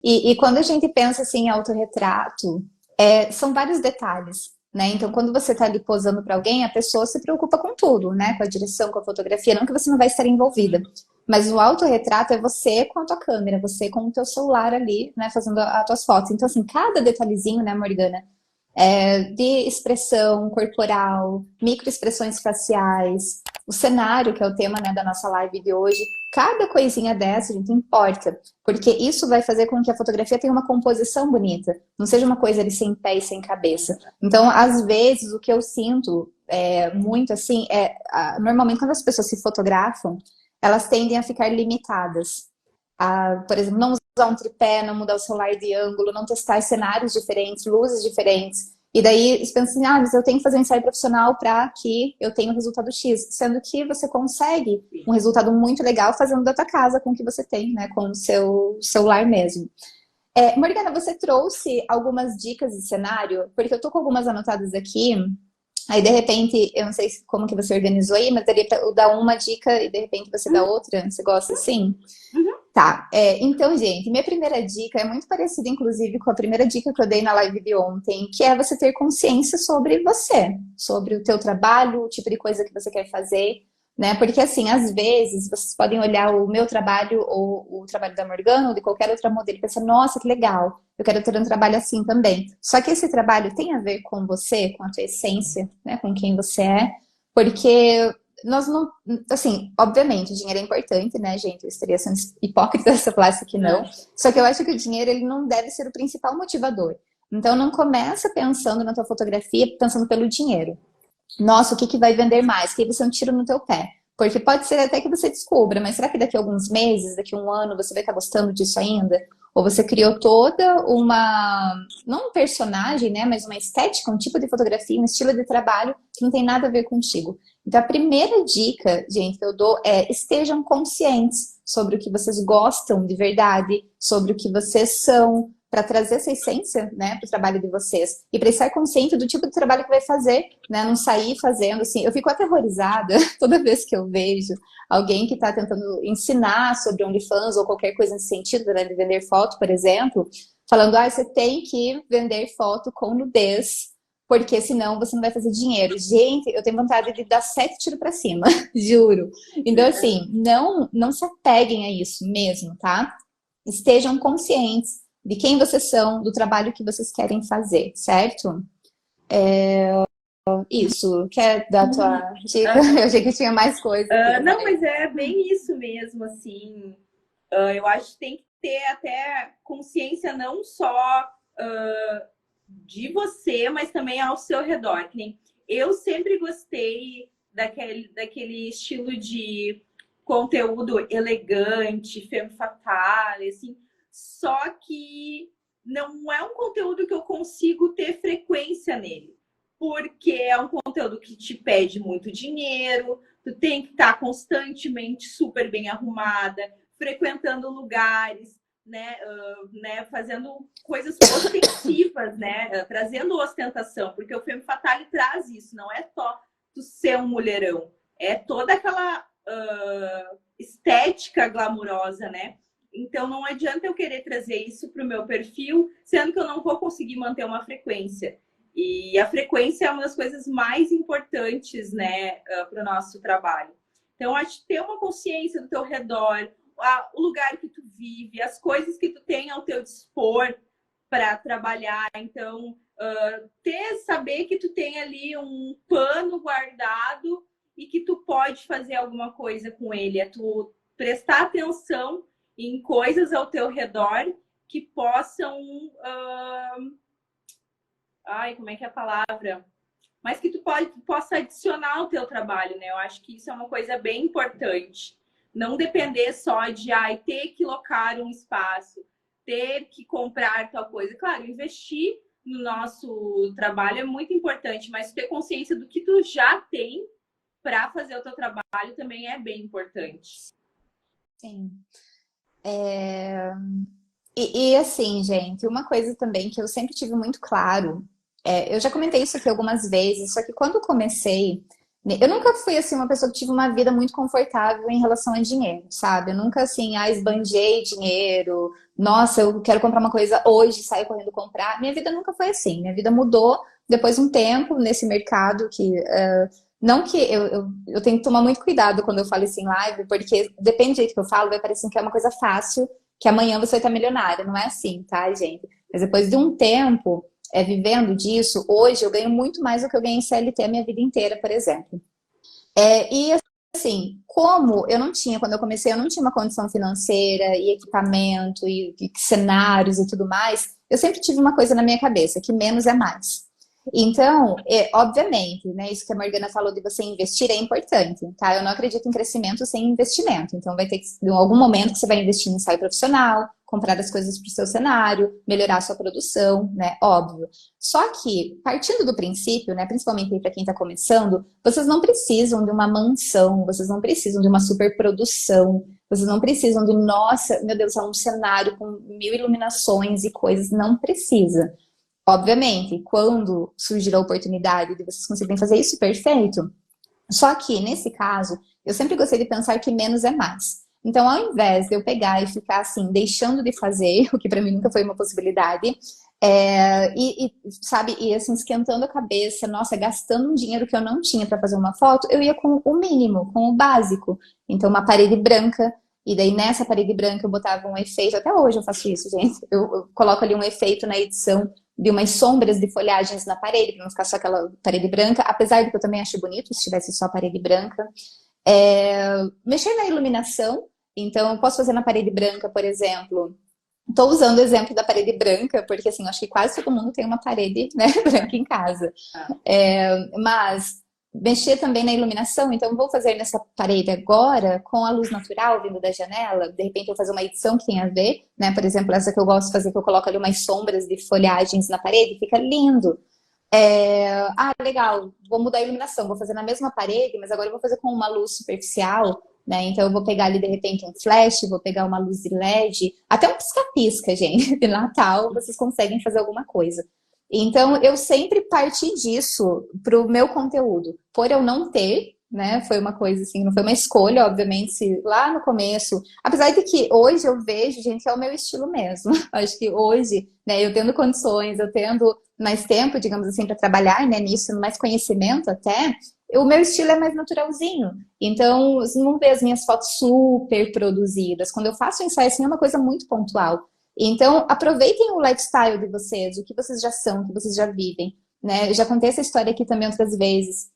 E quando a gente pensa assim em autorretrato, são vários detalhes, né? Então, quando você está ali posando para alguém, a pessoa se preocupa com tudo, né? Com a direção, com a fotografia, não que você não vai estar envolvida. Mas o autorretrato é você com a tua câmera, você com o teu celular ali, né? Fazendo as tuas fotos. Então, assim, cada detalhezinho, né, Morgana? De expressão corporal, microexpressões faciais, o cenário, que é o tema, né, da nossa live de hoje. Cada coisinha dessa, gente, importa, porque isso vai fazer com que a fotografia tenha uma composição bonita, não seja uma coisa ali sem pé e sem cabeça. Então, às vezes, o que eu sinto muito assim normalmente quando as pessoas se fotografam, elas tendem a ficar limitadas. Por exemplo, não usar um tripé, não mudar o celular de ângulo, não testar cenários diferentes, luzes diferentes. E daí você pensa assim, mas eu tenho que fazer um ensaio profissional para que eu tenha o resultado X. Sendo que você consegue um resultado muito legal fazendo da tua casa com o que você tem, né? Com o seu celular mesmo. Morgana, você trouxe algumas dicas de cenário, porque eu tô com algumas anotadas aqui. Aí, de repente, eu não sei como que você organizou aí, mas daria pra eu dar uma dica e de repente você dá Uhum, outra. Você gosta assim? uhum. Tá, então, gente, minha primeira dica é muito parecida, inclusive, com a primeira dica que eu dei na live de ontem, que é você ter consciência sobre você, sobre o teu trabalho, o tipo de coisa que você quer fazer, né? Porque, assim, às vezes, vocês podem olhar o meu trabalho ou o trabalho da Morgana ou de qualquer outra modelo e pensar, nossa, que legal, eu quero ter um trabalho assim também. Só que esse trabalho tem a ver com você, com a tua essência, né? Com quem você é, porque nós não, assim, obviamente, o dinheiro é importante, né, gente? Eu estaria sendo hipócrita se eu falasse que não. É. Só que eu acho que o dinheiro, ele não deve ser o principal motivador. Então, não começa pensando na tua fotografia, pensando pelo dinheiro. Nossa, o que que vai vender mais? Que aí você não tira no teu pé. Porque pode ser até que você descubra, mas será que daqui a alguns meses, daqui a um ano, você vai estar gostando disso ainda? Ou você criou toda uma, não um personagem, né, mas uma estética, um tipo de fotografia, um estilo de trabalho que não tem nada a ver contigo. Então, a primeira dica, gente, que eu dou é estejam conscientes sobre o que vocês gostam de verdade, sobre o que vocês são, para trazer essa essência, né, para o trabalho de vocês. E para estar consciente do tipo de trabalho que vai fazer, né, não sair fazendo assim. Eu fico aterrorizada toda vez que eu vejo alguém que está tentando ensinar sobre OnlyFans ou qualquer coisa nesse sentido, né, de vender foto, por exemplo, falando, você tem que vender foto com nudez, porque senão você não vai fazer dinheiro. Gente, eu tenho vontade de dar 7 tiros para cima, juro. Então, assim, não se apeguem a isso mesmo, tá? Estejam conscientes de quem vocês são, do trabalho que vocês querem fazer, certo? Isso. Quer dar a Uhum. tua dica? Eu Aham. achei que tinha mais coisa aqui, mas Não, daí. mas é bem isso mesmo, assim. Eu acho que tem que ter até consciência não só de você, mas também ao seu redor. Que nem eu sempre gostei daquele estilo de conteúdo elegante, femme fatale, assim. Só que não é um conteúdo que eu consigo ter frequência nele. Porque é um conteúdo que te pede muito dinheiro, tu tem que estar constantemente super bem arrumada, frequentando lugares, né, fazendo coisas ostensivas, né, trazendo ostentação, porque o Femme Fatale traz isso, não é só tu ser um mulherão, é toda aquela estética glamurosa, né? Então não adianta eu querer trazer isso para o meu perfil, sendo que eu não vou conseguir manter uma frequência. E a frequência é uma das coisas mais importantes, né, para o nosso trabalho. Então, acho que ter uma consciência do teu redor, o lugar que tu vive, as coisas que tu tem ao teu dispor para trabalhar. Então, saber que tu tem ali um pano guardado e que tu pode fazer alguma coisa com ele. É tu prestar atenção em coisas ao teu redor que possam... Ai, como é que é a palavra? Mas que possa adicionar ao teu trabalho, né? Eu acho que isso é uma coisa bem importante. Não depender só de ter que locar um espaço, ter que comprar tal coisa. Claro, investir no nosso trabalho é muito importante, mas ter consciência do que tu já tem para fazer o teu trabalho também é bem importante. Sim. E assim, gente, uma coisa também que eu sempre tive muito claro, eu já comentei isso aqui algumas vezes, só que quando eu comecei, Eu nunca fui, assim, uma pessoa que tive uma vida muito confortável em relação a dinheiro, sabe? Eu nunca, assim, esbanjei dinheiro. Nossa, eu quero comprar uma coisa hoje, saio correndo comprar. Minha vida nunca foi assim. Minha vida mudou depois de um tempo nesse mercado que... não que eu tenho que tomar muito cuidado quando eu falo isso em live, porque depende do jeito que eu falo, vai parecer que é uma coisa fácil, que amanhã você vai estar milionária. Não é assim, tá, gente? Mas depois de um tempo vivendo disso, hoje eu ganho muito mais do que eu ganhei em CLT a minha vida inteira, por exemplo. E assim, como eu não tinha, quando eu comecei, eu não tinha uma condição financeira e equipamento e cenários e tudo mais, eu sempre tive uma coisa na minha cabeça, que menos é mais. Então, obviamente, né, isso que a Morgana falou de você investir é importante, tá? Eu não acredito em crescimento sem investimento. Então, vai ter que, em algum momento, que você vai investir em ensaio profissional, comprar as coisas para o seu cenário, melhorar a sua produção, né? Óbvio. Só que, partindo do princípio, né, principalmente para quem está começando, vocês não precisam de uma mansão, vocês não precisam de uma superprodução, vocês não precisam de, nossa, meu Deus, é um cenário com 1000 iluminações e coisas, não precisa. Obviamente, quando surgir a oportunidade de vocês conseguirem fazer isso, perfeito. Só que, nesse caso, eu sempre gostei de pensar que menos é mais. Então, ao invés de eu pegar e ficar assim, deixando de fazer, o que para mim nunca foi uma possibilidade, sabe, e assim, esquentando a cabeça, nossa, gastando um dinheiro que eu não tinha para fazer uma foto, eu ia com o mínimo, com o básico. Então, uma parede branca, e daí nessa parede branca eu botava um efeito, até hoje eu faço isso, gente. Eu coloco ali um efeito na edição de umas sombras de folhagens na parede, para não ficar só aquela parede branca, apesar de que eu também acho bonito se tivesse só a parede branca. Mexer na iluminação, então eu posso fazer na parede branca, por exemplo. Estou usando o exemplo da parede branca, porque assim, eu acho que quase todo mundo tem uma parede, né, branca em casa. Mas mexer também na iluminação, então vou fazer nessa parede agora com a luz natural vindo da janela, de repente eu vou fazer uma edição que tem a ver, né? Por exemplo, essa que eu gosto de fazer, que eu coloco ali umas sombras de folhagens na parede, fica lindo. Legal, vou mudar a iluminação, vou fazer na mesma parede, mas agora eu vou fazer com uma luz superficial, né? Então eu vou pegar ali de repente um flash, vou pegar uma luz de LED, até um pisca-pisca, gente, de Natal, vocês conseguem fazer alguma coisa. Então eu sempre parti disso pro meu conteúdo, por eu não ter, né? Foi uma coisa assim, não foi uma escolha, obviamente, se lá no começo, apesar de que hoje eu vejo, gente, que é o meu estilo mesmo. Acho que hoje, né, eu tendo condições, eu tendo mais tempo, digamos assim, para trabalhar, né, nisso, mais conhecimento até, o meu estilo é mais naturalzinho. Então, você não vê as minhas fotos super produzidas. Quando eu faço um ensaio assim, é uma coisa muito pontual. Então, aproveitem o lifestyle de vocês, o que vocês já são, o que vocês já vivem, né? Eu já contei essa história aqui também outras vezes,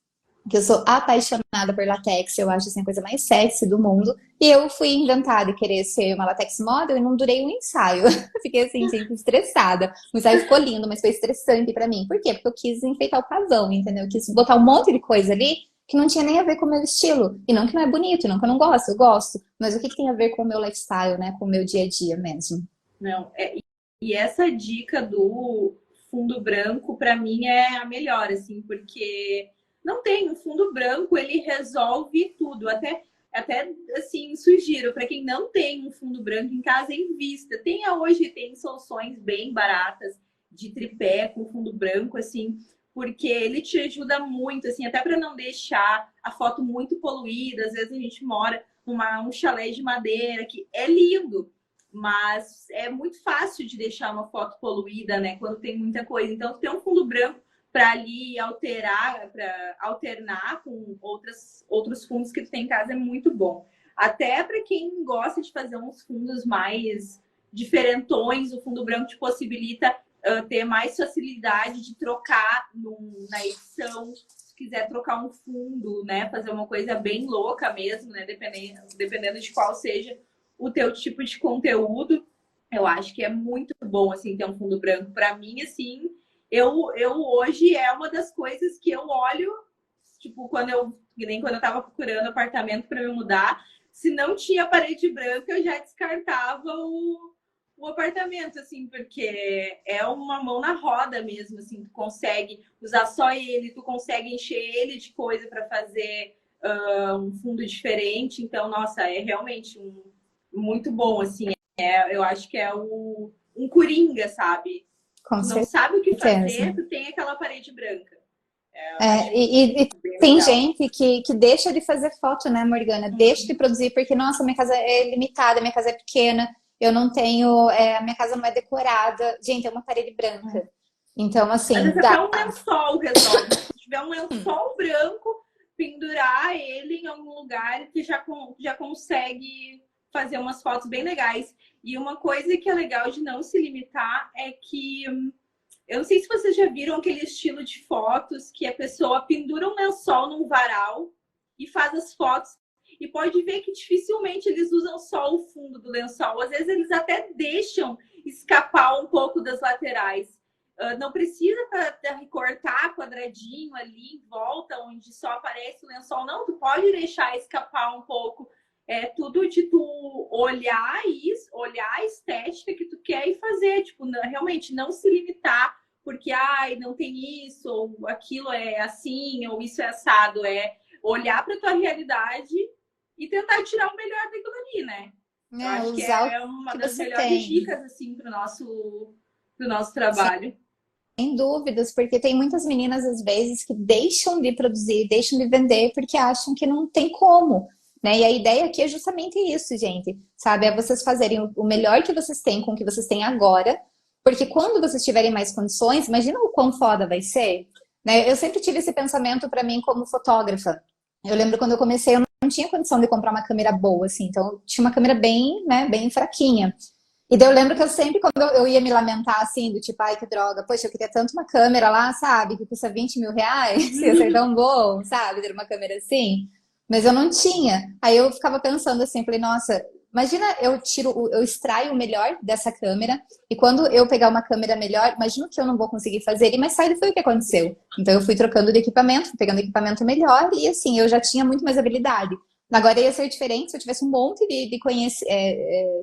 que eu sou apaixonada por latex, eu acho assim a coisa mais sexy do mundo. E eu fui inventada e querer ser uma latex model e não durei um ensaio. Fiquei assim, gente, estressada. O ensaio ficou lindo, mas foi estressante pra mim. Por quê? Porque eu quis enfeitar o pavão, entendeu? Eu quis botar um monte de coisa ali que não tinha nem a ver com o meu estilo. E não que não é bonito, não que eu não gosto, eu gosto. Mas o que tem a ver com o meu lifestyle, né? Com o meu dia a dia mesmo. Não, e essa dica do fundo branco, para mim, é a melhor, assim, porque não tem, o fundo branco, ele resolve tudo. Até assim, sugiro, para quem não tem um fundo branco em casa, invista. Hoje tem soluções bem baratas de tripé com fundo branco, assim, porque ele te ajuda muito, assim, até para não deixar a foto muito poluída. Às vezes a gente mora num chalé de madeira, que é lindo, mas é muito fácil de deixar uma foto poluída, né? Quando tem muita coisa. Então, ter um fundo branco para ali alterar, para alternar com outros fundos que tu tem em casa é muito bom. Até para quem gosta de fazer uns fundos mais diferentões, o fundo branco te possibilita ter mais facilidade de trocar na edição. Se quiser trocar um fundo, né? Fazer uma coisa bem louca mesmo, né? Dependendo de qual seja o teu tipo de conteúdo, eu acho que é muito bom, assim, ter um fundo branco. Para mim, assim, eu hoje é uma das coisas que eu olho, tipo, nem quando eu tava procurando apartamento para me mudar, se não tinha parede branca, eu já descartava o apartamento, assim, porque é uma mão na roda mesmo, assim, tu consegue usar só ele, tu consegue encher ele de coisa para fazer um fundo diferente. Então, nossa, é realmente muito bom, assim. Eu acho que é um coringa, sabe? Com Tu não sabe o que certeza. fazer, tu tem aquela parede branca. É, e Bem tem legal. gente que deixa de fazer foto, né, Morgana? Deixa de produzir, porque, nossa, minha casa é limitada, minha casa é pequena, eu não tenho, a minha casa não é decorada. Gente, é uma parede branca. Então, Às assim, vezes dá. até um lençol resolve. Se tiver um lençol branco, pendurar ele em algum lugar que já consegue fazer umas fotos bem legais. E uma coisa que é legal de não se limitar é que eu não sei se vocês já viram aquele estilo de fotos que a pessoa pendura um lençol num varal e faz as fotos. E pode ver que dificilmente eles usam só o fundo do lençol. Às vezes eles até deixam escapar um pouco das laterais. Não precisa recortar quadradinho ali em volta, onde só aparece o lençol. Não, tu pode deixar escapar um pouco. É tudo de tu olhar isso, olhar a estética que tu quer e fazer. Tipo, realmente não se limitar porque não tem isso, ou aquilo é assim, ou isso é assado. É olhar para tua realidade e tentar tirar o melhor daquilo ali, né? Eu Né, acho que usar o é uma que das você melhores tem. dicas assim para o nosso trabalho. Sem dúvidas, porque tem muitas meninas, às vezes, que deixam de produzir, deixam de vender, porque acham que não tem como, né? E a ideia aqui é justamente isso, gente, sabe? É vocês fazerem o melhor que vocês têm com o que vocês têm agora, porque quando vocês tiverem mais condições, imagina o quão foda vai ser, né? Eu sempre tive esse pensamento para mim como fotógrafa. Eu lembro quando eu comecei, eu não tinha condição de comprar uma câmera boa, assim, então eu tinha uma câmera bem, né, bem fraquinha. E daí eu lembro que eu sempre, quando eu ia me lamentar, assim, do tipo, ai, que droga, poxa, eu queria tanto uma câmera lá, sabe, que custa 20 mil reais, ia ser tão bom, sabe, ter uma câmera assim. Mas eu não tinha. Aí eu ficava pensando assim, falei, nossa, imagina eu extraio o melhor dessa câmera, e quando eu pegar uma câmera melhor, imagina o que eu não vou conseguir fazer. E mais tarde foi o que aconteceu. Então eu fui trocando de equipamento, fui pegando equipamento melhor, e assim, eu já tinha muito mais habilidade. Agora ia ser diferente se eu tivesse um monte de conhecimento,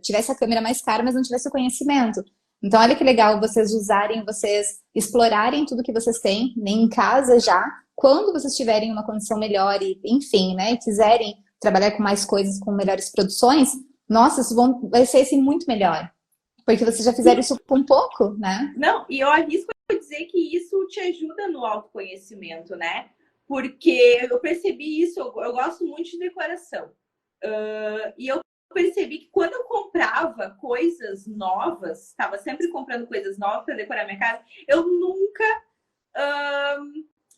tivesse a câmera mais cara, mas não tivesse o conhecimento. Então, olha que legal vocês usarem, vocês explorarem tudo que vocês têm, nem em casa já, quando vocês tiverem uma condição melhor e, enfim, né, e quiserem trabalhar com mais coisas, com melhores produções, nossa, vai ser assim muito melhor. Porque vocês já fizeram Sim. isso com pouco, né? Não, e eu arrisco dizer que isso te ajuda no autoconhecimento, né? Porque eu percebi isso, eu gosto muito de decoração. E eu percebi que quando eu comprava coisas novas, estava sempre comprando coisas novas para decorar minha casa, eu nunca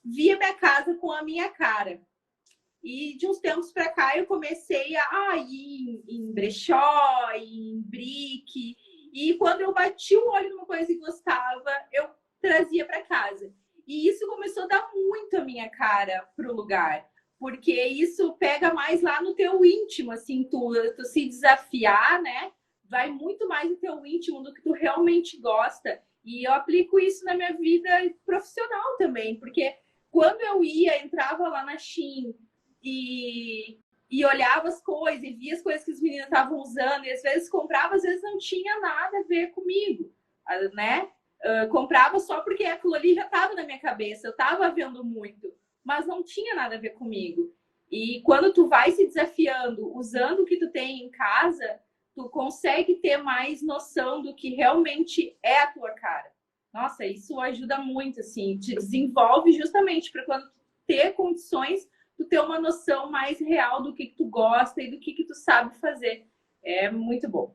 via minha casa com a minha cara. E de uns tempos para cá eu comecei a ir em brechó, em brick. E quando eu bati o olho numa coisa e gostava, eu trazia para casa. E isso começou a dar muito a minha cara pro lugar. Porque isso pega mais lá no teu íntimo, assim, tu se desafiar, né? Vai muito mais no teu íntimo do que tu realmente gosta. E eu aplico isso na minha vida profissional também, porque quando eu entrava lá na Shein e olhava as coisas e via as coisas que os meninos estavam usando, e às vezes comprava, às vezes não tinha nada a ver comigo, né? Comprava só porque aquilo ali já estava na minha cabeça, eu estava vendo muito, mas não tinha nada a ver comigo. E quando tu vai se desafiando, usando o que tu tem em casa, tu consegue ter mais noção do que realmente é a tua cara. Nossa, isso ajuda muito, assim, te desenvolve justamente para quando tu ter condições, tu ter uma noção mais real do que tu gosta e do que tu sabe fazer. É muito bom.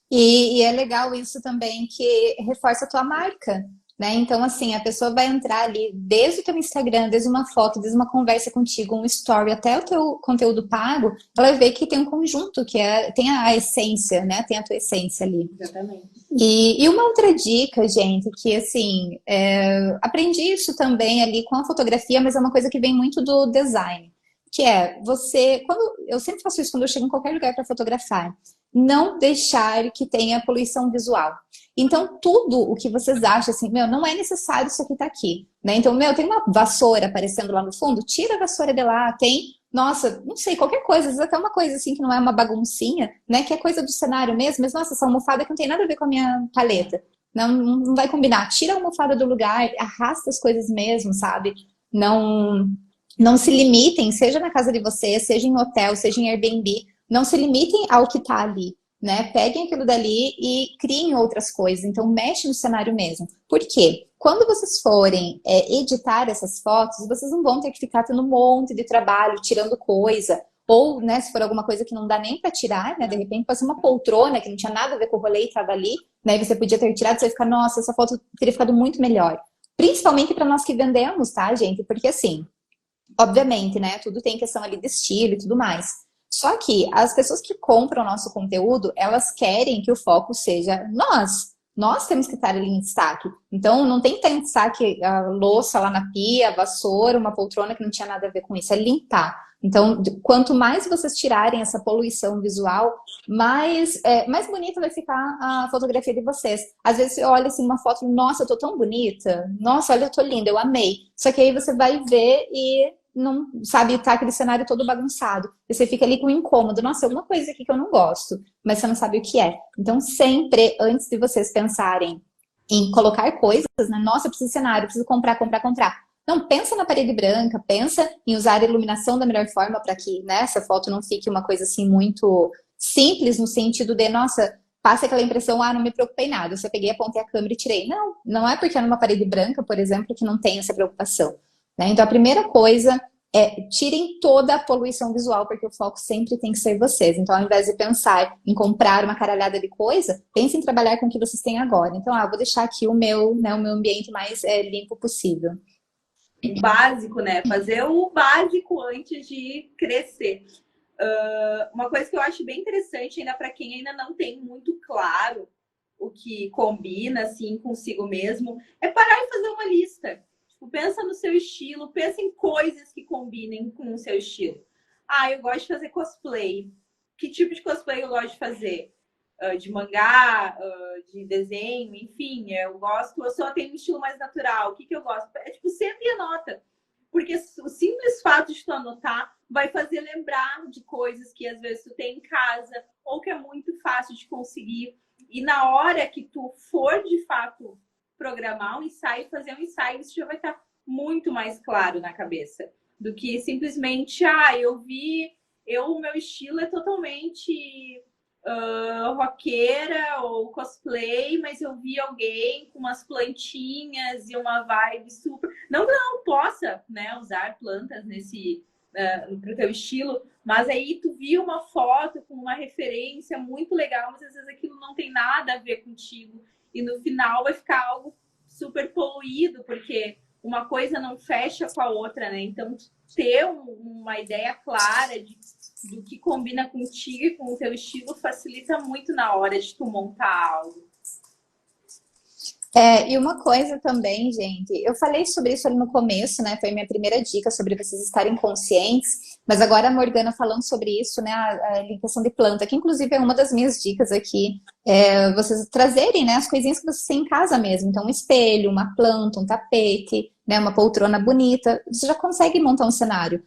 E é legal isso também que reforça a tua marca, né? Então, assim, a pessoa vai entrar ali desde o teu Instagram, desde uma foto, desde uma conversa contigo, um story, até o teu conteúdo pago, ela vai ver que tem um conjunto, tem a essência, né? Tem a tua essência ali. Exatamente. E uma outra dica, gente, que assim, aprendi isso também ali com a fotografia, mas é uma coisa que vem muito do design, que é eu sempre faço isso quando eu chego em qualquer lugar para fotografar, não deixar que tenha poluição visual. Então, tudo o que vocês acham, assim, meu, não é necessário isso aqui tá aqui, né? Então, meu, tem uma vassoura aparecendo lá no fundo, tira a vassoura de lá, nossa, não sei, qualquer coisa, às vezes até uma coisa assim que não é uma baguncinha, né? Que é coisa do cenário mesmo, mas nossa, essa almofada que não tem nada a ver com a minha paleta. Não vai combinar. Tira a almofada do lugar, arrasta as coisas mesmo, sabe? Não, não se limitem, seja na casa de vocês, seja em hotel, seja em Airbnb, não se limitem ao que tá ali, né? Peguem aquilo dali e criem outras coisas. Então, mexe no cenário mesmo. Por quê? quando vocês forem editar essas fotos, vocês não vão ter que ficar tendo um monte de trabalho, tirando coisa. Ou, né, se for alguma coisa que não dá nem para tirar, né, de repente pode ser uma poltrona que não tinha nada a ver com o rolê e estava ali, né, e você podia ter tirado, você vai ficar, nossa, essa foto teria ficado muito melhor. Principalmente para nós que vendemos, tá, gente? Porque assim, obviamente, né, tudo tem questão ali de estilo e tudo mais. Só que as pessoas que compram o nosso conteúdo, elas querem que o foco seja nós. Nós temos que estar ali em destaque. Então, não tem que estar em destaque a louça lá na pia, a vassoura, uma poltrona que não tinha nada a ver com isso. É limpar. Então, quanto mais vocês tirarem essa poluição visual, mais bonita vai ficar a fotografia de vocês. Às vezes você olha assim uma foto, nossa, eu tô tão bonita. Nossa, olha, eu tô linda, eu amei. Só que aí você vai ver e não sabe, tá aquele cenário todo bagunçado. E você fica ali com um incômodo. Nossa, alguma coisa aqui que eu não gosto, mas você não sabe o que é. Então, sempre, antes de vocês pensarem em colocar coisas, né? Nossa, eu preciso de cenário, eu preciso comprar. Não, pensa na parede branca, pensa em usar a iluminação da melhor forma para que, né, essa foto não fique uma coisa assim muito simples no sentido de, nossa, passa aquela impressão, não me preocupei nada, eu só peguei, apontei a câmera e tirei. Não, não é porque é numa parede branca, por exemplo, que não tem essa preocupação. Né? Então, a primeira coisa é tirem toda a poluição visual, porque o foco sempre tem que ser vocês. Então, ao invés de pensar em comprar uma caralhada de coisa, pense em trabalhar com o que vocês têm agora. Então, vou deixar aqui o meu ambiente mais limpo possível. O básico, né? Fazer o básico antes de crescer. Uma coisa que eu acho bem interessante, ainda para quem ainda não tem muito claro o que combina assim consigo mesmo, é parar e fazer uma lista. Tipo, pensa no seu estilo, pensa em coisas que combinem com o seu estilo. Eu gosto de fazer cosplay. Que tipo de cosplay eu gosto de fazer? De mangá, de desenho, enfim, eu só tenho um estilo mais natural. O que eu gosto? Tipo, senta e anota. Porque o simples fato de tu anotar vai fazer lembrar de coisas que às vezes tu tem em casa ou que é muito fácil de conseguir. E na hora que tu for, de fato, programar um ensaio, fazer um ensaio, isso já vai estar muito mais claro na cabeça do que simplesmente, o meu estilo é totalmente roqueira ou cosplay, mas eu vi alguém com umas plantinhas e uma vibe super... Não que não possa, né, usar plantas pro teu estilo, mas aí tu viu uma foto com uma referência muito legal, mas às vezes aquilo não tem nada a ver contigo e no final vai ficar algo super poluído, porque uma coisa não fecha com a outra, né? Então, ter uma ideia clara do que combina contigo e com o teu estilo facilita muito na hora de tu montar algo. E uma coisa também, gente, eu falei sobre isso ali no começo, né? Foi a minha primeira dica sobre vocês estarem conscientes, mas agora a Morgana falando sobre isso, né? A limpeza de planta, que inclusive é uma das minhas dicas aqui, vocês trazerem, né, as coisinhas que vocês têm em casa mesmo. Então, um espelho, uma planta, um tapete, né, uma poltrona bonita, você já consegue montar um cenário.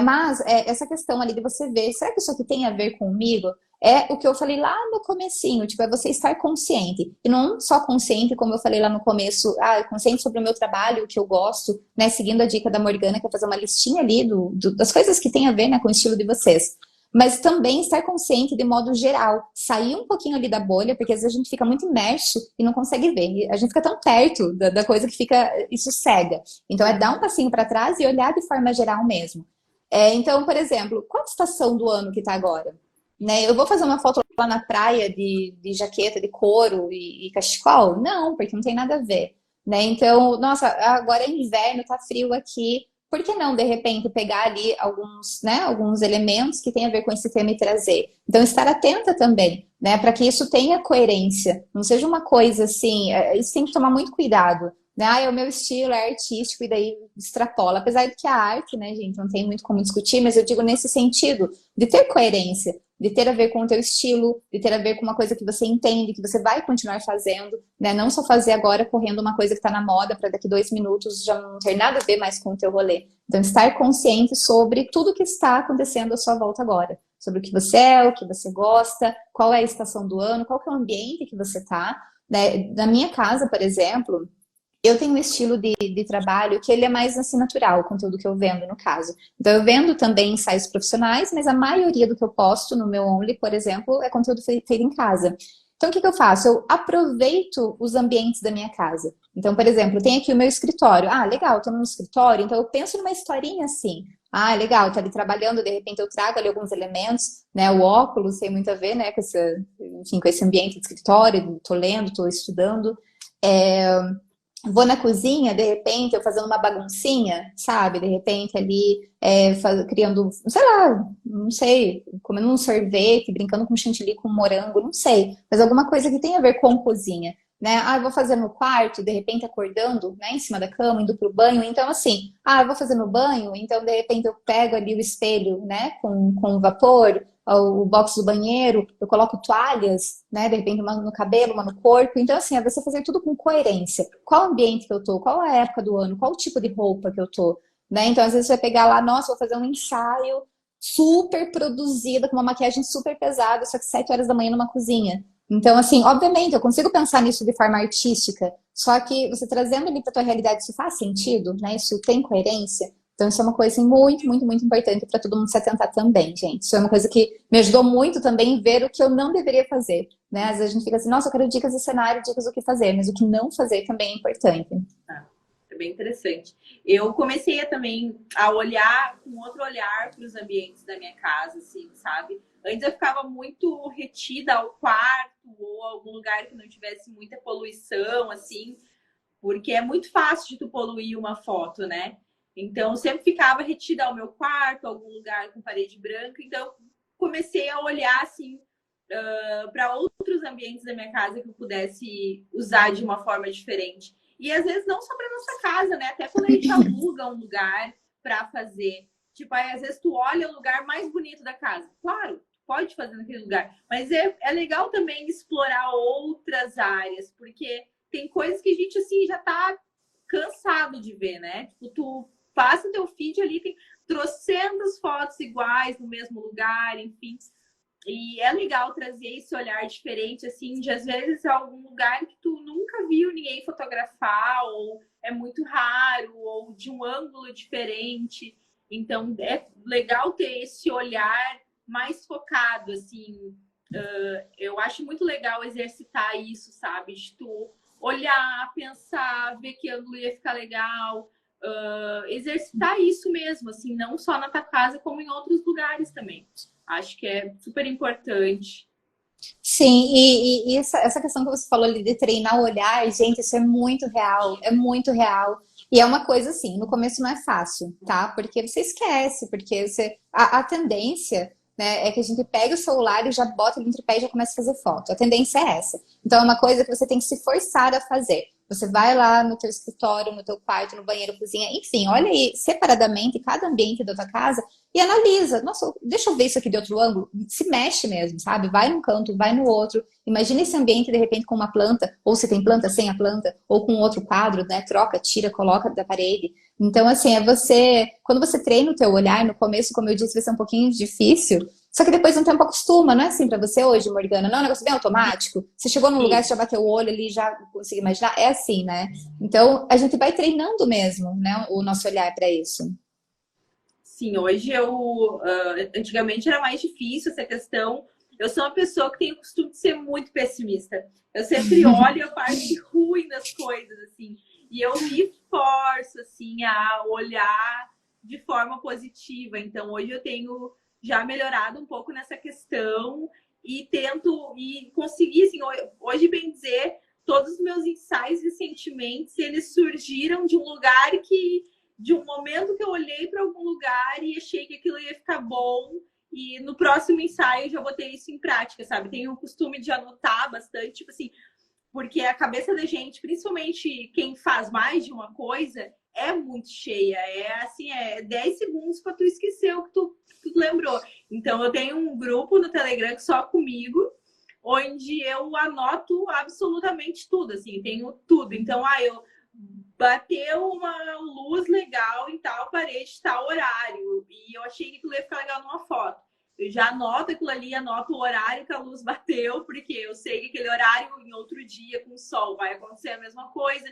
Mas essa questão ali de você ver, será que isso aqui tem a ver comigo? É o que eu falei lá no comecinho, tipo, é você estar consciente. E não só consciente, como eu falei lá no começo, consciente sobre o meu trabalho, o que eu gosto, né? Seguindo a dica da Morgana, que é fazer uma listinha ali das coisas que tem a ver, né, com o estilo de vocês. Mas também estar consciente de modo geral. Sair um pouquinho ali da bolha, porque às vezes a gente fica muito imerso e não consegue ver. A gente fica tão perto da coisa que fica, isso cega. Então é dar um passinho para trás e olhar de forma geral mesmo. Então, por exemplo, qual a estação do ano que tá agora? Né? Eu vou fazer uma foto lá na praia de jaqueta, de couro e cachecol? Não, porque não tem nada a ver. Né? Então, nossa, agora é inverno, tá frio aqui. Por que não, de repente, pegar ali alguns elementos que têm a ver com esse tema e trazer? Então, estar atenta também, né? Para que isso tenha coerência. Não seja uma coisa assim, isso tem que tomar muito cuidado. Né? O meu estilo é artístico e daí extrapola. Apesar de que a arte, né, gente, não tem muito como discutir, mas eu digo nesse sentido de ter coerência, de ter a ver com o teu estilo, de ter a ver com uma coisa que você entende, que você vai continuar fazendo, né? Não só fazer agora correndo uma coisa que está na moda para daqui 2 minutos já não ter nada a ver mais com o teu rolê. Então, estar consciente sobre tudo que está acontecendo à sua volta agora. Sobre o que você é, o que você gosta, qual é a estação do ano, qual que é o ambiente que você está. Né? Na minha casa, por exemplo, eu tenho um estilo de trabalho que ele é mais assim natural, o conteúdo que eu vendo, no caso. Então, eu vendo também ensaios profissionais, mas a maioria do que eu posto no meu Only, por exemplo, é conteúdo feito em casa. Então, o que que eu faço? Eu aproveito os ambientes da minha casa. Então, por exemplo, tem aqui o meu escritório. Ah, legal, estou no escritório, então eu penso numa historinha assim. Ah, legal, tá ali trabalhando, de repente eu trago ali alguns elementos, né? O óculos tem muito a ver, né, com esse, enfim, com esse ambiente de escritório, tô lendo, tô estudando. É, vou na cozinha, de repente, eu fazendo uma baguncinha, sabe? De repente ali, criando, sei lá, não sei, comendo um sorvete, brincando com chantilly, com morango, não sei. Mas alguma coisa que tenha a ver com cozinha, né? Ah, eu vou fazer no quarto, de repente acordando, né, em cima da cama, indo pro banho. Então, assim, ah, eu vou fazer no banho, então de repente eu pego ali o espelho, né, com vapor, o box do banheiro, eu coloco toalhas, né, de repente uma no cabelo, uma no corpo. Então, assim, é você fazer tudo com coerência. Qual ambiente que eu tô? Qual a época do ano? Qual o tipo de roupa que eu tô? Né? Então, às vezes você vai pegar lá, nossa, vou fazer um ensaio super produzida, com uma maquiagem super pesada, só que 7 horas da manhã numa cozinha. Então, assim, obviamente, eu consigo pensar nisso de forma artística, só que você trazendo ali para tua realidade, isso faz sentido, né? Isso tem coerência. Então, isso é uma coisa assim, muito, muito, muito importante para todo mundo se atentar também, gente. Isso é uma coisa que me ajudou muito também ver o que eu não deveria fazer, né? Às vezes a gente fica assim, nossa, eu quero dicas de cenário, dicas do que fazer, mas o que não fazer também é importante. Ah, é bem interessante. Eu comecei também a olhar com outro olhar para os ambientes da minha casa, assim, sabe? Antes eu ficava muito retida ao quarto ou a algum lugar que não tivesse muita poluição, assim, porque é muito fácil de tu poluir uma foto, né? Então, eu sempre ficava retida ao meu quarto, algum lugar com parede branca. Então, comecei a olhar, assim, para outros ambientes da minha casa que eu pudesse usar de uma forma diferente. E, às vezes, não só para nossa casa, né? Até quando a gente aluga um lugar para fazer. Tipo, aí, às vezes, tu olha o lugar mais bonito da casa. Claro, pode fazer naquele lugar. Mas é legal também explorar outras áreas, porque tem coisas que a gente, assim, já tá cansado de ver, né? Tipo, tu passa teu feed ali, tem trocentas fotos iguais no mesmo lugar, enfim. E é legal trazer esse olhar diferente, assim, de às vezes algum lugar que tu nunca viu ninguém fotografar, ou é muito raro, ou de um ângulo diferente. Então, é legal ter esse olhar mais focado, assim. Eu acho muito legal exercitar isso, sabe? De tu olhar, pensar, ver que ângulo ia ficar legal. Exercitar isso mesmo, assim, não só na tua casa, como em outros lugares também. Acho que é super importante. Sim, e essa questão que você falou ali de treinar o olhar, gente, isso é muito real. E é uma coisa assim, no começo não é fácil, tá? Porque você esquece, porque a tendência, né, é que a gente pega o celular e já bota ele no tripé e já começa a fazer foto. A tendência é essa. Então é uma coisa que você tem que se forçar a fazer. Você vai lá no teu escritório, no teu quarto, no banheiro, cozinha, enfim, olha aí separadamente cada ambiente da tua casa e analisa. Nossa, deixa eu ver isso aqui de outro ângulo. Se mexe mesmo, sabe? Vai num canto, vai no outro. Imagina esse ambiente, de repente, com uma planta, ou se tem planta sem a planta, ou com outro quadro, né? Troca, tira, coloca da parede. Então, assim, quando você treina o teu olhar, no começo, como eu disse, vai ser um pouquinho difícil, só que depois de um tempo acostuma, não é assim pra você hoje, Morgana? Não é um negócio bem automático? Você chegou num lugar, você já bateu o olho ali, já conseguiu imaginar? É assim, né? Então, a gente vai treinando mesmo, né? O nosso olhar para isso. Sim, hoje antigamente era mais difícil essa questão. Eu sou uma pessoa que tem o costume de ser muito pessimista. Eu sempre olho a parte ruim das coisas, assim. E eu me forço, assim, a olhar de forma positiva. Então, hoje eu tenho já melhorado um pouco nessa questão e tento e conseguir, assim, hoje, bem dizer, todos os meus ensaios e sentimentos, eles surgiram de um lugar de um momento que eu olhei para algum lugar e achei que aquilo ia ficar bom. E no próximo ensaio eu já botei isso em prática, sabe? Tenho o costume de anotar bastante, tipo assim, porque a cabeça da gente, principalmente quem faz mais de uma coisa, é muito cheia. É assim, 10 segundos para tu esquecer o que tu lembrou. Então eu tenho um grupo no Telegram só comigo, onde eu anoto absolutamente tudo, assim, tenho tudo. Então, eu bateu uma luz legal em tal parede, tal horário. E eu achei que aquilo ia ficar legal numa foto. Eu já anoto aquilo ali, anoto o horário que a luz bateu, porque eu sei que aquele horário, em outro dia, com o sol, vai acontecer a mesma coisa.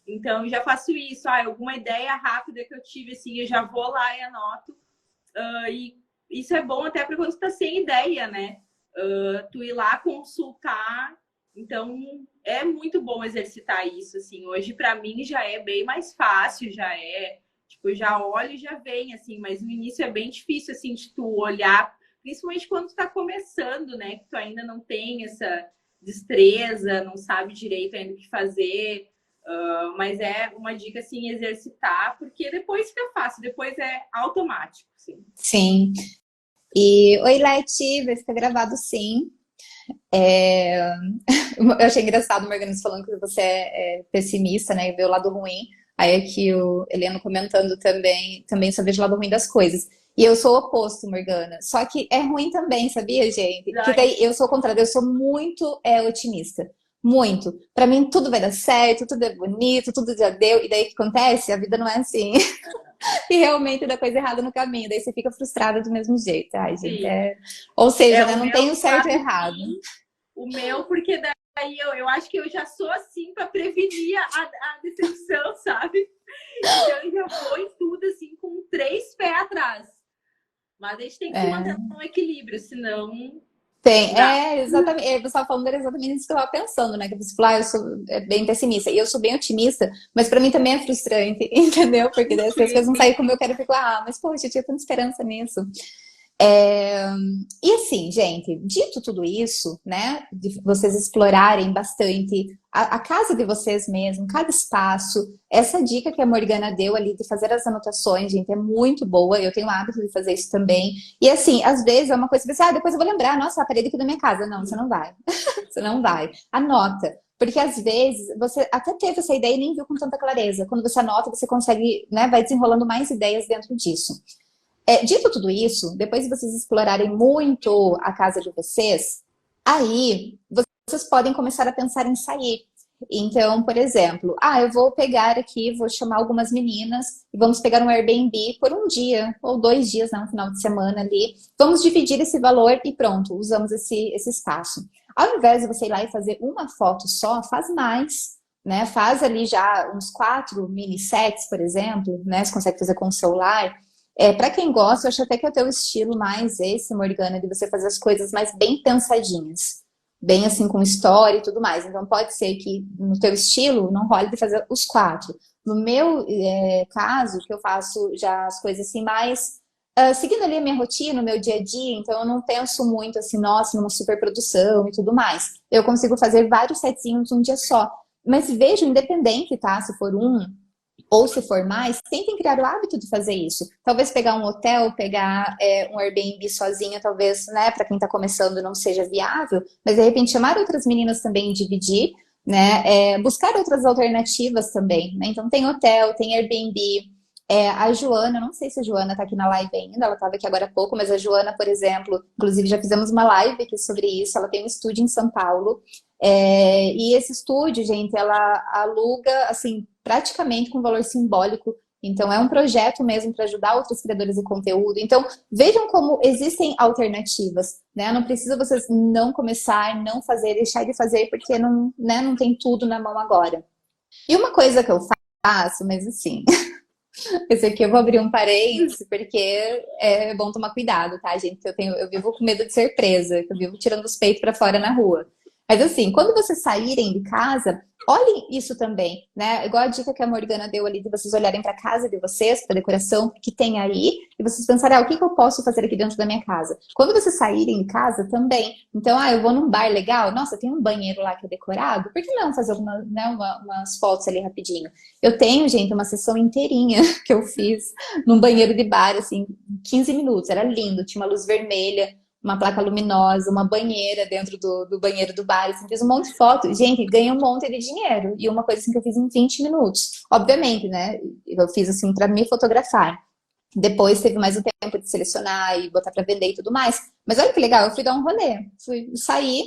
Então, eu já faço isso. Alguma ideia rápida que eu tive, assim, eu já vou lá e anoto. E isso é bom até para quando você está sem ideia, né? Tu ir lá consultar Então, é muito bom exercitar isso, assim. Hoje, para mim, já é bem mais fácil, já é, tipo, já olho e já vem, assim. Mas no início é bem difícil, assim, de tu olhar, principalmente quando tu tá começando, né? Que tu ainda não tem essa destreza, não sabe direito ainda o que fazer. Mas é uma dica, assim, exercitar, porque depois fica fácil, depois é automático, assim. Sim. E, oi, Leti, vai ficar gravado sim. É, eu achei engraçado o Morgana falando que você é pessimista, né? E vê o lado ruim. Aí aqui o Heleno comentando também só vejo o lado ruim das coisas. E eu sou o oposto, Morgana. Só que é ruim também, sabia, gente? Que Ai, daí eu sou o contrário, eu sou muito otimista. Muito. Pra mim tudo vai dar certo, tudo é bonito, tudo já deu. E daí o que acontece? A vida não é assim. E realmente dá coisa errada no caminho. Daí você fica frustrada do mesmo jeito. Ai, gente, sim. Ou seja, É né? o Não tem o meu certo e o lado errado. ruim. O meu, porque daí eu acho que eu já sou assim para prevenir a decepção, sabe? Então eu já vou em tudo assim com 3 pés atrás. Mas a gente tem que se manter É. no equilíbrio, senão Tem, não dá. exatamente. Você estava falando era exatamente isso que eu estava pensando, né? Que você falou, eu sou bem pessimista. E eu sou bem otimista, mas para mim também é frustrante, entendeu? Porque daí as coisas não saem como eu quero, eu fico, mas poxa, eu tinha tanta esperança nisso. É, E assim, gente, dito tudo isso, né, de vocês explorarem bastante a casa de vocês mesmos, cada espaço, essa dica que a Morgana deu ali de fazer as anotações, gente, é muito boa. Eu tenho o hábito de fazer isso também. E assim, às vezes é uma coisa que você, depois eu vou lembrar, nossa, a parede aqui da minha casa. Não, você não vai. Você não vai. Anota. Porque às vezes você até teve essa ideia e nem viu com tanta clareza. Quando você anota, você consegue, né, vai desenrolando mais ideias dentro disso. Dito tudo isso, depois de vocês explorarem muito a casa de vocês, aí vocês podem começar a pensar em sair. Então, por exemplo, eu vou pegar aqui, vou chamar algumas meninas e vamos pegar um Airbnb por um dia ou 2 dias, né, um final de semana ali. Vamos dividir esse valor e pronto, usamos esse espaço. Ao invés de você ir lá e fazer uma foto só, faz mais, né? Faz ali já uns 4 mini sets, por exemplo, né? Você consegue fazer com o celular. Para quem gosta, eu acho até que é o teu estilo mais esse, Morgana, de você fazer as coisas mais bem pensadinhas. Bem assim, com história e tudo mais. Então, pode ser que no teu estilo não role de fazer os 4. No meu caso, que eu faço já as coisas assim mais seguindo ali a minha rotina, o meu dia a dia, então eu não penso muito assim, nossa, numa superprodução e tudo mais. Eu consigo fazer vários setzinhos um dia só. Mas vejo independente, tá? Se for um, ou se for mais, tentem criar o hábito de fazer isso. Talvez pegar um hotel, pegar um Airbnb sozinha, talvez, né, para quem está começando não seja viável, mas de repente chamar outras meninas também e dividir, né, buscar outras alternativas também, né? Então tem hotel, tem Airbnb, a Joana, não sei se a Joana está aqui na live ainda, ela estava aqui agora há pouco, mas a Joana, por exemplo, inclusive já fizemos uma live aqui sobre isso, ela tem um estúdio em São Paulo, e esse estúdio, gente, ela aluga, assim, praticamente com valor simbólico. Então, é um projeto mesmo para ajudar outros criadores de conteúdo. Então, vejam como existem alternativas, né? Não precisa vocês não começar, não fazer, deixar de fazer, porque não, né, não tem tudo na mão agora. E uma coisa que eu faço, mas assim, esse aqui eu vou abrir um parênteses, porque é bom tomar cuidado, tá, gente? Eu vivo com medo de ser presa, eu vivo tirando os peitos para fora na rua. Mas assim, quando vocês saírem de casa, olhem isso também, né? Igual a dica que a Morgana deu ali de vocês olharem para a casa de vocês, para a decoração que tem aí, e vocês pensarem, o que que eu posso fazer aqui dentro da minha casa? Quando vocês saírem de casa, também. Então, eu vou num bar legal, nossa, tem um banheiro lá que é decorado, por que não fazer umas fotos ali rapidinho? Eu tenho, gente, uma sessão inteirinha que eu fiz num banheiro de bar, assim, 15 minutos, era lindo, tinha uma luz vermelha, uma placa luminosa, uma banheira dentro do banheiro do bar, assim, fiz um monte de foto. Gente, ganhei um monte de dinheiro. E uma coisa assim que eu fiz em 20 minutos. Obviamente, né? Eu fiz assim para me fotografar. Depois teve mais o tempo de selecionar e botar para vender e tudo mais. Mas olha que legal, eu fui dar um rolê. Fui sair,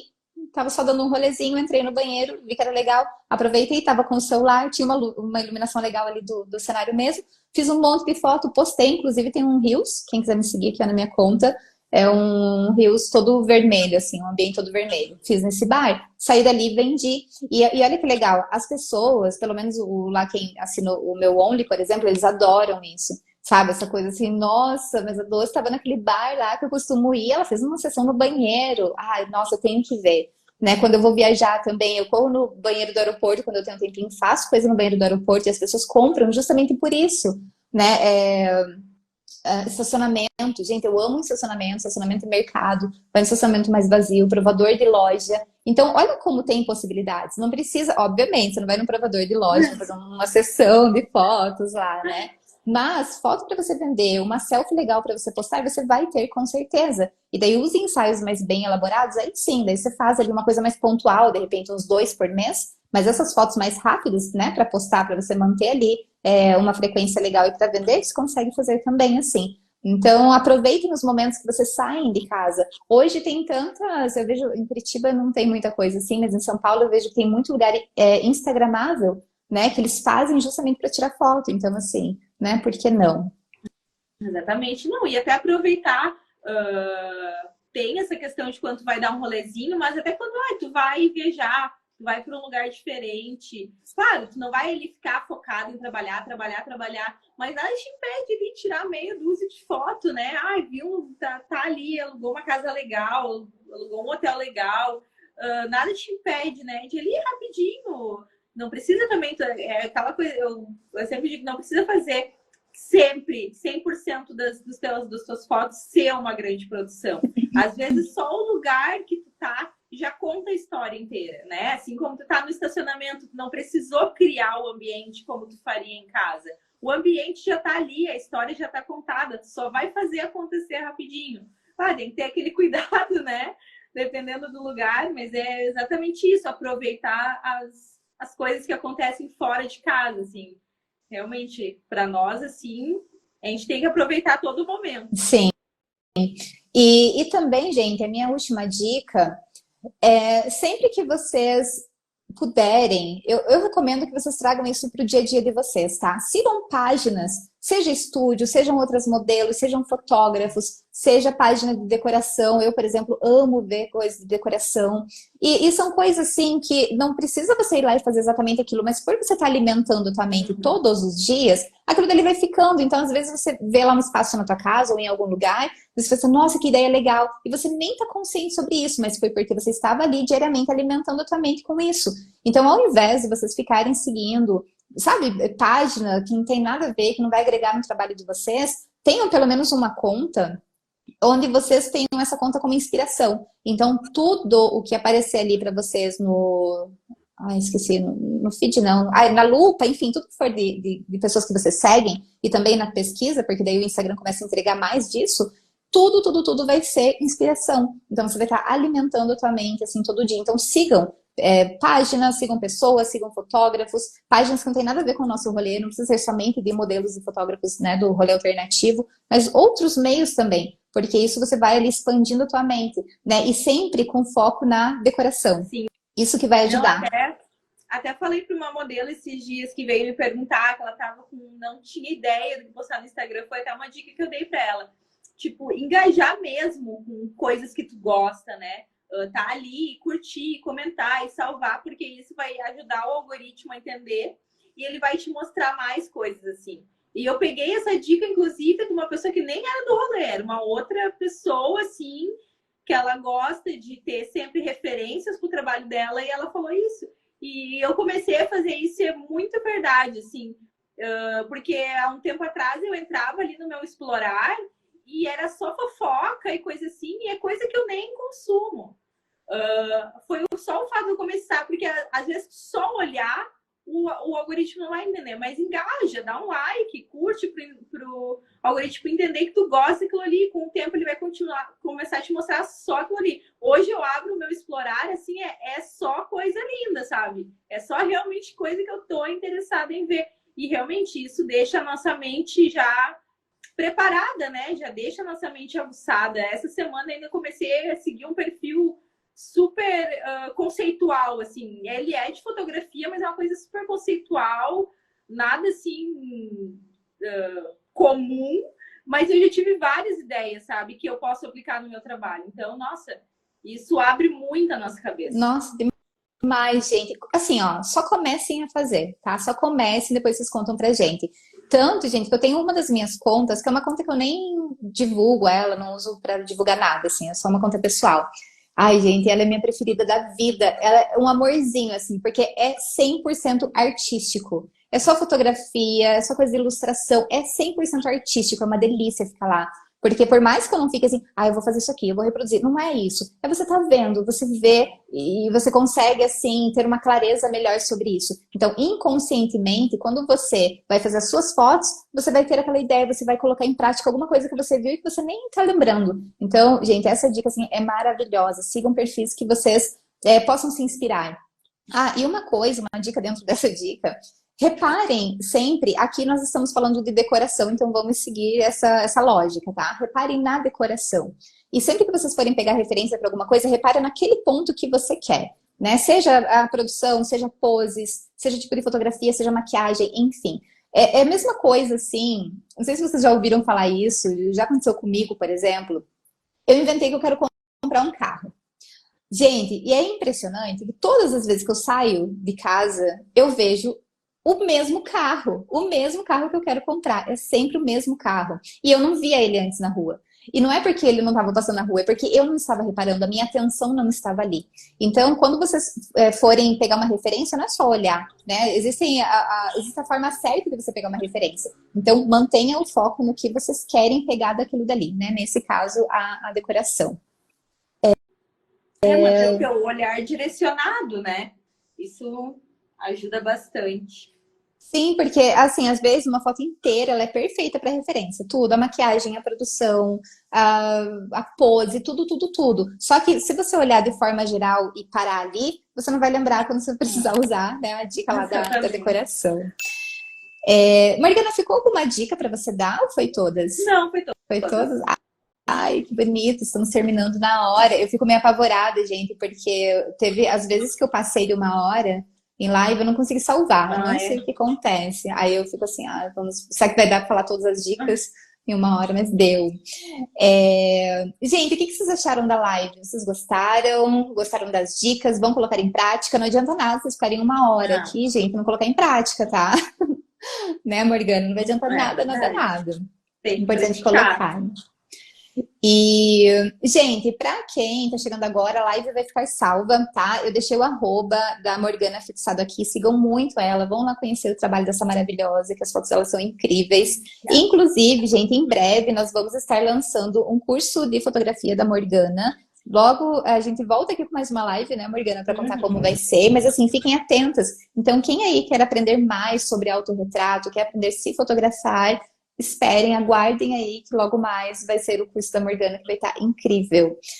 tava só dando um rolezinho, entrei no banheiro, vi que era legal, aproveitei, tava com o celular, tinha uma iluminação legal ali do cenário mesmo. Fiz um monte de foto, postei, inclusive tem um Reels, quem quiser me seguir aqui na minha conta, é um Reels todo vermelho, assim, um ambiente todo vermelho. Fiz nesse bar, saí dali, vendi. E olha que legal, as pessoas, pelo menos lá quem assinou o meu Only, por exemplo, eles adoram isso. Sabe, essa coisa assim, nossa, mas a Doce estava naquele bar lá que eu costumo ir, ela fez uma sessão no banheiro. Ai, nossa, eu tenho que ver. né? Quando eu vou viajar também, eu corro no banheiro do aeroporto, quando eu tenho um tempinho, faço coisa no banheiro do aeroporto e as pessoas compram justamente por isso, né? Estacionamento, gente, eu amo estacionamento em mercado, vai um estacionamento mais vazio, provador de loja. Então, olha como tem possibilidades. Não precisa, obviamente, você não vai num provador de loja fazer uma sessão de fotos lá, né? Mas foto para você vender, uma selfie legal para você postar, você vai ter com certeza. E daí os ensaios mais bem elaborados, aí sim, daí você faz ali uma coisa mais pontual, de repente uns 2 por mês, mas essas fotos mais rápidas, né, para postar, para você manter ali uma frequência legal e para vender, você consegue fazer também assim. Então, aproveite nos momentos que vocês saem de casa. Hoje tem tantas, eu vejo em Curitiba não tem muita coisa assim, mas em São Paulo eu vejo que tem muito lugar instagramável, né, que eles fazem justamente para tirar foto. Então, assim, né, por que não? Exatamente, não, e até aproveitar, tem essa questão de quando tu vai dar um rolezinho, mas até quando tu vai viajar, tu vai para um lugar diferente. Claro, tu não vai ali ficar focado em trabalhar, mas nada te impede de tirar meia dúzia de foto, né? Viu, tá ali, alugou uma casa legal, alugou um hotel legal, nada te impede, né? De ir ali rapidinho. Não precisa também, é aquela coisa, eu sempre digo, não precisa fazer sempre 100% das tuas fotos ser uma grande produção. Às vezes só o lugar que tu tá já conta a história inteira, né? Assim como tu tá no estacionamento, tu não precisou criar o ambiente como tu faria em casa. O ambiente já tá ali, a história já tá contada, tu só vai fazer acontecer rapidinho. Tem que ter aquele cuidado, né? Dependendo do lugar, mas é exatamente isso, aproveitar as coisas que acontecem fora de casa, assim. Realmente, para nós, assim, a gente tem que aproveitar todo momento. Sim. E também, gente, a minha última dica é sempre que vocês puderem, eu recomendo que vocês tragam isso para o dia a dia de vocês, tá? Sigam páginas, seja estúdio, sejam outras modelos, sejam fotógrafos, seja página de decoração. Eu, por exemplo, amo ver coisas de decoração. E são coisas assim que não precisa você ir lá e fazer exatamente aquilo, mas por você estar alimentando a tua mente todos os dias, aquilo dali vai ficando. Então, às vezes, você vê lá um espaço na tua casa ou em algum lugar, você pensa, nossa, que ideia legal. E você nem está consciente sobre isso, mas foi porque você estava ali diariamente alimentando a tua mente com isso. Então, ao invés de vocês ficarem seguindo, sabe, página que não tem nada a ver, que não vai agregar no trabalho de vocês, tenham pelo menos uma conta onde vocês tenham essa conta como inspiração. Então, tudo o que aparecer ali para vocês no... esqueci, no feed não. Na lupa, enfim, tudo que for de pessoas que vocês seguem e também na pesquisa, porque daí o Instagram começa a entregar mais disso, tudo vai ser inspiração. Então, você vai estar alimentando a tua mente, assim, todo dia. Então, sigam páginas, sigam pessoas, sigam fotógrafos, páginas que não tem nada a ver com o nosso rolê, não precisa ser somente de modelos e fotógrafos, né, do rolê alternativo, mas outros meios também, porque isso você vai ali expandindo a tua mente, né, e sempre com foco na decoração. Sim. Isso que vai ajudar. Até falei para uma modelo esses dias que veio me perguntar que ela não tinha ideia do que postar no Instagram, foi até uma dica que eu dei para ela. Tipo, engajar mesmo com coisas que tu gosta, né? Tá ali, curtir, comentar e salvar, porque isso vai ajudar o algoritmo a entender e ele vai te mostrar mais coisas, assim. E eu peguei essa dica, inclusive, de uma pessoa que nem era do rolê, era uma outra pessoa, assim, que ela gosta de ter sempre referências pro trabalho dela, e ela falou isso. E eu comecei a fazer isso, e é muito verdade, assim, porque há um tempo atrás eu entrava ali no meu explorar e era só fofoca e coisa assim, e é coisa que eu nem consumo. Foi só o fato de eu começar, porque às vezes só olhar o algoritmo não vai entender, mas engaja, dá um like, curte pro algoritmo entender que tu gosta daquilo ali, e com o tempo ele vai começar a te mostrar só aquilo ali. Hoje eu abro o meu explorar, assim, é só coisa linda, sabe? É só realmente coisa que eu tô interessada em ver. E realmente isso deixa a nossa mente já preparada, né? Já deixa a nossa mente aguçada. Essa semana ainda comecei a seguir um perfil super conceitual, assim. Ele é de fotografia, mas é uma coisa super conceitual, nada assim comum, mas eu já tive várias ideias, sabe, que eu posso aplicar no meu trabalho. Então, nossa, isso abre muito a nossa cabeça. Nossa, demais, gente. Assim, ó, só comecem a fazer, tá? Só comecem, depois vocês contam pra gente. Tanto, gente, que eu tenho uma das minhas contas, que é uma conta que eu nem divulgo ela, não uso pra divulgar nada, assim, é só uma conta pessoal. Ai, gente, ela é minha preferida da vida. Ela é um amorzinho, assim, porque é 100% artístico. É só fotografia, é só coisa de ilustração, é 100% artístico, é uma delícia ficar lá. Porque por mais que eu não fique assim, ah, eu vou fazer isso aqui, eu vou reproduzir. Não é isso. É você tá vendo, você vê e você consegue, assim, ter uma clareza melhor sobre isso. Então, inconscientemente, quando você vai fazer as suas fotos, você vai ter aquela ideia, você vai colocar em prática alguma coisa que você viu e que você nem tá lembrando. Então, gente, essa dica, assim, é maravilhosa. Sigam perfis que vocês possam se inspirar. Ah, e uma coisa, uma dica dentro dessa dica, reparem sempre, aqui nós estamos falando de decoração, então vamos seguir essa lógica, tá? Reparem na decoração. E sempre que vocês forem pegar referência para alguma coisa, reparem naquele ponto que você quer, né? Seja a produção, seja poses, seja tipo de fotografia, seja maquiagem, enfim. É a mesma coisa, assim, não sei se vocês já ouviram falar isso, já aconteceu comigo, por exemplo, eu inventei que eu quero comprar um carro. Gente, e é impressionante que todas as vezes que eu saio de casa, eu vejo o mesmo carro que eu quero comprar. É sempre o mesmo carro. E eu não via ele antes na rua. E não é porque ele não estava passando na rua, é porque eu não estava reparando, a minha atenção não estava ali. Então, quando vocês forem pegar uma referência, não é só olhar, né? Existe a forma certa de você pegar uma referência. Então, mantenha o foco no que vocês querem pegar daquilo dali, né? Nesse caso, a decoração. Manter o olhar direcionado, né? Isso ajuda bastante. Sim, porque, assim, às vezes uma foto inteira ela é perfeita para referência. Tudo, a maquiagem, a produção, a pose, tudo, tudo, tudo. Só que se você olhar de forma geral e parar ali, você não vai lembrar quando você precisar usar, né, a dica lá da decoração. Morgana, ficou alguma dica para você dar ou foi todas? Não, foi todas. Foi todas? Ai, que bonito, estamos terminando na hora. Eu fico meio apavorada, gente, porque teve às vezes que eu passei de uma hora em live, eu não consegui salvar, eu não sei o que acontece. Aí eu fico assim, será que vai dar para falar todas as dicas em uma hora? Mas deu. Gente, o que vocês acharam da live? Vocês gostaram? Gostaram das dicas? Vão colocar em prática? Não adianta nada vocês ficarem uma hora aqui, gente, não colocar em prática, tá? Né, Morgana? Não vai adiantar nada, nada, nada. Importante colocar. E, gente, pra quem tá chegando agora, a live vai ficar salva, tá? Eu deixei o arroba da Morgana fixado aqui, sigam muito ela, vão lá conhecer o trabalho dessa maravilhosa, que as fotos dela são incríveis. Inclusive, gente, em breve nós vamos estar lançando um curso de fotografia da Morgana. Logo, a gente volta aqui com mais uma live, né, Morgana, para contar como vai ser, mas assim, fiquem atentas. Então, quem aí quer aprender mais sobre autorretrato, quer aprender a se fotografar, esperem, aguardem aí que logo mais vai ser o curso da Morgana, que vai estar incrível.